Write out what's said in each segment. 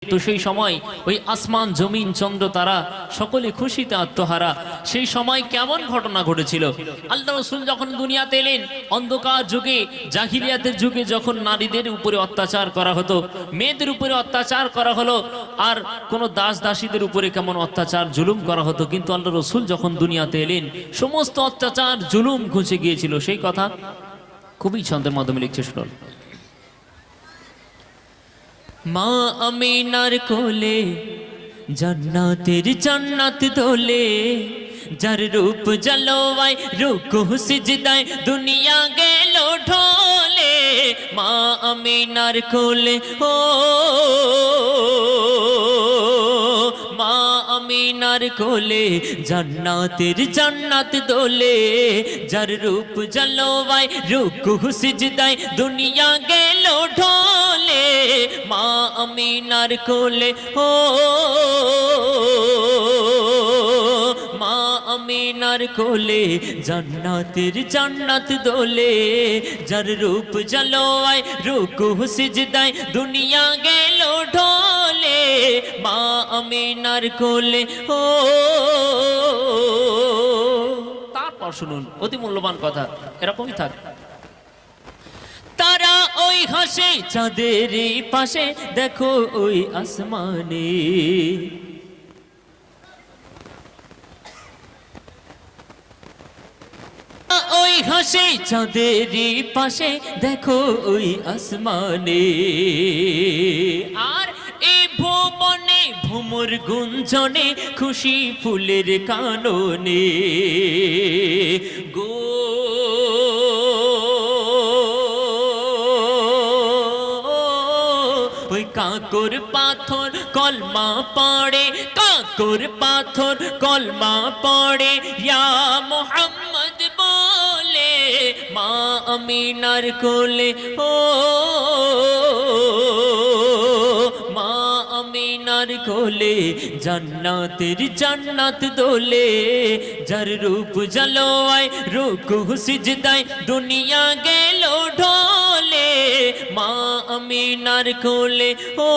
তো সেই সময় ওই আসমান জমিন চন্দ্র তারা সকলে খুশিতে আত্মহারা। সেই সময় কেমন ঘটনা ঘটেছিল? আল্লাহ রাসূল যখন দুনিয়াতে এলেন, অন্ধকার যুগে, জাহিলিয়াতের যুগে যখন নারীদের উপরে অত্যাচার করা হতো, মেয়েদের উপরে অত্যাচার করা হলো, আর কোন দাস দাসীদের উপরে কেমন অত্যাচার জুলুম করা হতো, কিন্তু আল্লাহ রাসূল যখন দুনিয়াতে এলেন সমস্ত অত্যাচার জুলুম ঘুচে গিয়েছিল। সেই কথা খুবই ছন্দের মাধ্যমে লিখছে, শুনুন। মা আমিনার কোলে জান্নাতের জান্নাত দোলে, যার রূপ জলওয়ায় রুকু সিজদায় দুনিয়া গেল ঢলে। মা আমিনার কোলে ও মা আমিনার কোলে জান্নাতের জান্নাত দোলে, যার রূপ জলওয়ায় রুকু সিজদায় দুনিয়া গেল ঢলে। মা আমিনার কোলে ও মা আমিনার কোলে জান্নাতের জান্নাত দোলে, যার রূপ জলওয়ায় রুকু সিজদায় দুনিয়া গেল ঢলে। মা আমিনার কোলে ও তারপর শুনুন অতি মূল্যবান কথা, এরকমই থাক। তারা ওই হাসে চাঁদের পাশে, দেখো ওই আসমানে, ওই হাসে চাঁদের পাশে, দেখো ওই আসমানে। আর এই ভুবনে ভ্রমর গুঞ্জনে, খুশি ফুলের কাননে গো ওই কাকর পাথর কলমা পড়ে, কাকর পাথর কলমা পড়ে, ইয়া মুহাম্মদ বলে। মা আমিনার কোলে ও মা আমিনার কোলে জান্নাতের জান্নাত দোলে, যার রূপ জলওয়ায় রুকু সিজদায় দুনিয়া গেল ঢলে। মা আমিনার কোলে ও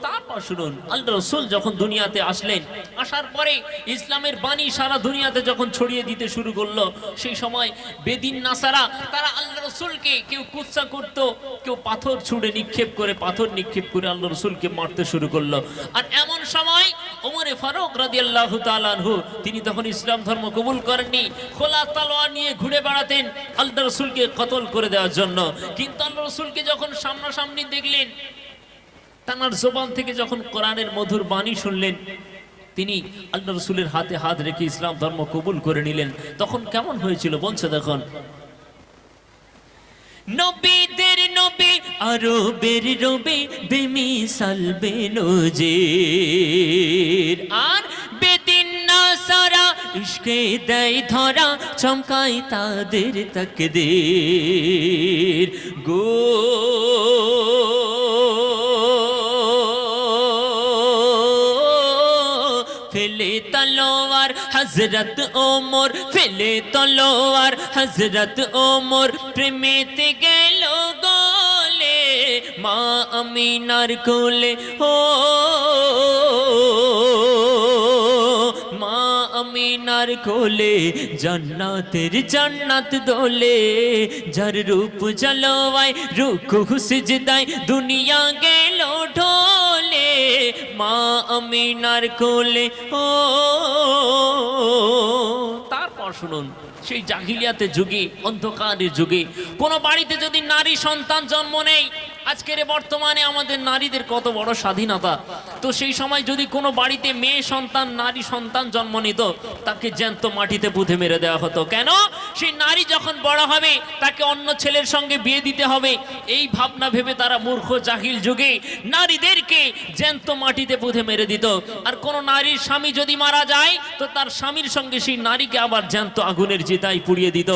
তারপর শুনুন, আল্লাহ রাসূল যখন দুনিয়াতে আসলেন, আসার পরে ইসলামের বাণী সারা দুনিয়াতে যখন ছড়িয়ে দিতে শুরু করলো, সেই সময় বেদিন নাসারা তারা আল্লাহ রাসূলকে কেউ কুৎসা করত, কেউ পাথর ছুঁড়ে নিক্ষেপ করে, পাথর নিক্ষেপ করে আল্লাহ রাসূলকে মারতে শুরু করলো। আর এমন সময় ওমরে ফারুক রাদিয়াল্লাহু তাআলা আনহু, তিনি তখন ইসলাম ধর্ম কবুল করেননি, খোলা তলোয়ার নিয়ে ঘুরে বেড়াতেন আল্লাহ রাসূলকে কতল করে দেওয়ার জন্য। কিন্তু আল্লাহ রাসূলকে যখন সামনাসামনি দেখলেন, তার জবান থেকে যখন কোরআনের মধুর বাণী শুনলেন, তিনি আল্লাহ রাসূলের হাতে হাত রেখে ইসলাম ধর্ম কবুল করে নিলেন। তখন কেমন হয়েছিল বলছে দেখুন। নবীদের নবী আরবের রবি, বেমিসাল বেনজির। আর বেদিন নাসারা ইশকে দেয় ধরা, চমকায় তাদের তাকদীর গো ফেলে তলোয়ার হযরত ওমর, ফেলে তলোয়ার হযরত ওমর, প্রেমেতে গেল গলে। মা আমিনার কোলে ও মা আমিনার কোলে জান্নাতের জান্নাত দোলে, যার রূপ জলওয়ায় রুকু সিজদায় দুনিয়া গেল ঢলে। মা আমিনার কোলে ও তারপর শুনুন, সেই জাহিলিয়াতের যুগে, অন্ধকারের যুগে কোন বাড়িতে যদি নারী সন্তান জন্ম নেয়, আজকের বর্তমানে আমাদের নারীদের কত বড় স্বাধীনতা, তো সেই সময় যদি কোনো বাড়িতে মেয়ে সন্তান, নারী সন্তান জন্ম নিত, তাকে জ্যান্ত মাটিতে পুঁতে মেরে দেওয়া হতো। কেন? সেই নারী যখন বড় হবে তাকে অন্য ছেলের সঙ্গে বিয়ে দিতে হবে, এই ভাবনা ভেবে তারা মূর্খ জাহিল যুগে নারীদেরকে জ্যান্ত মাটিতে পুঁতে মেরে দিত। আর কোনো নারীর স্বামী যদি মারা যায়, তো তার স্বামীর সঙ্গে সেই নারীকে আবার জ্যান্ত আগুনের চিতায় পুড়িয়ে দিত।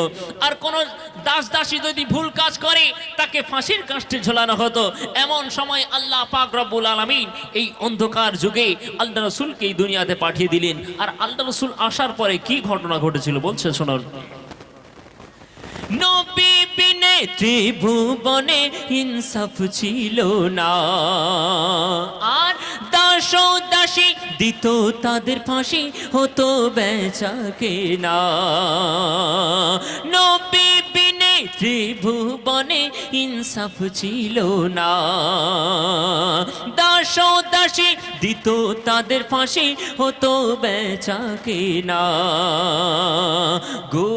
আর কোনো দাস দাসী যদি ভুল কাজ করে, তাকে ফাঁসির কাষ্ঠে ঝোলানো হতো। এমন সময় আল্লাহ পাক রব্বুল আলামিন এই অন্ধকার যুগে আল্লাহ রাসূলকে এই দুনিয়াতে পাঠিয়ে দিলেন। আর আল্লাহ রাসূল আসার পরে কি ঘটনা ঘটেছিল বলছে শুনুন। নবী বিনে ত্রিভুবনে ইনসাফ ছিল না। আর দাস ও দাসী দিত তাদের ফাঁসি, হতো বেচা কেনা। নবী বিনে ত্রিভুবনে ইনসাফ ছিল না। দাস ও দাসী দিত তাদের ফাঁসি, হতো বেচা কেনা। গো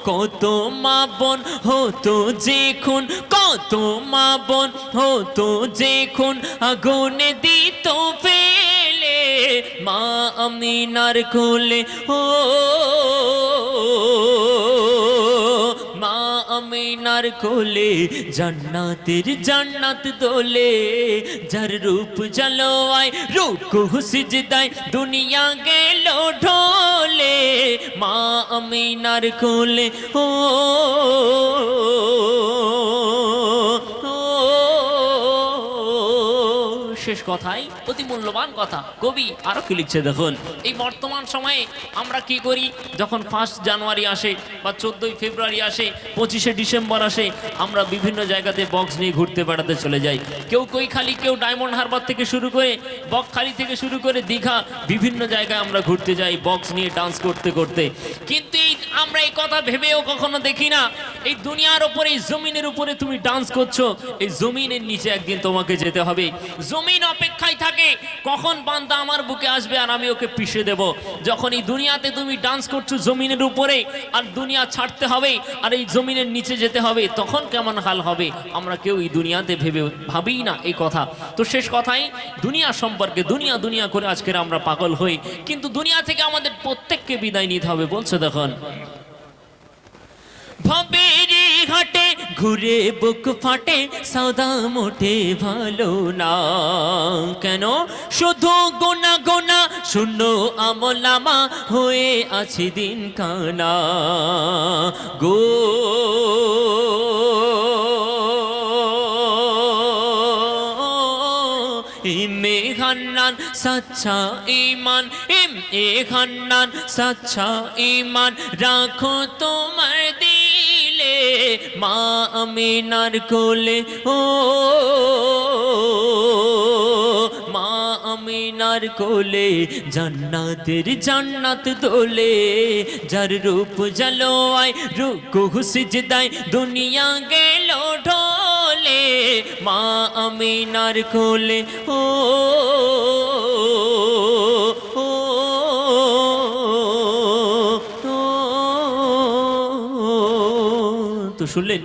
কত মা বোন হতো যে খুন, কত মা বোন হতো যে খুন, আগুনে দিত ফেলে মা আমিনার কোলে। ও মা আমিনার কোলে জান্নাতের জান্নাত দোলে। যার রূপ জালোয় রুকু সিজদায় দুনিয়া গেল ঢলে। মা আমিনার কোলে ও শেষ কথাই অতি মূল্যবান কথা। কবি আরো কি লিখছে দেখুন। এই বর্তমান সময়ে আমরা কি করি, যখন 1 জানুয়ারি আসে বা 14ই ফেব্রুয়ারি আসে, 25শে ডিসেম্বর আসে, আমরা বিভিন্ন জায়গাতে বক্স নিয়ে ঘুরতে বেড়াতে চলে যাই। কেউ কৈখালি, কেউ ডায়মন্ড হারবার থেকে শুরু করে, বকখালি থেকে শুরু করে দীঘা, বিভিন্ন জায়গায় আমরা ঘুরতে যাই বক্স নিয়ে ডান্স করতে করতে। কিন্তু আমরা এই কথা ভেবেও কখনো দেখি না, এই দুনিয়ার উপরে, এই জমিনের উপরে তুমি ডান্স করছো, এই জমিনের নিচে একদিন তোমাকে যেতে হবে। জমিন অপেক্ষায় থাকে কখন বান্দা আমার বুকে আসবে আর আমি ওকে পিষে দেব। যখন এই দুনিয়াতে তুমি ডান্স করছো জমিনের উপরে, আর দুনিয়া ছাড়তে হবে আর এই জমিনের নিচে যেতে হবে, তখন কেমন হাল হবে আমরা কেউ এই দুনিয়াতে ভাবিই না এই কথা। তো শেষ কথাই, দুনিয়া সম্পর্কে দুনিয়া দুনিয়া করে আজকের আমরা পাগল হই, কিন্তু দুনিয়া থেকে আমাদের প্রত্যেককে বিদায় নিতে হবে। বলছে দেখুন, ভবেরি ঘাটে ঘুরে বুক ফাটে, সদা মোটে ভালো না। কেন শুধু গোনা গোনা শূন্য আমলামা হয়ে আছে দিন কানা। গো ইমে হান্নান সচ্চা ঈমান, ইমে হান্নান সচ্চা ঈমান রাখো তোমার দিলে। মা আমিনার কোলে ও মা আমিনার কোলে জান্নাতের জান্নাত দোলে। যার রূপ জালোয় রুকু সিজদায় দুনিয়া গেল ঢলে। মা আমিনার কোলে ও তো শুনলেন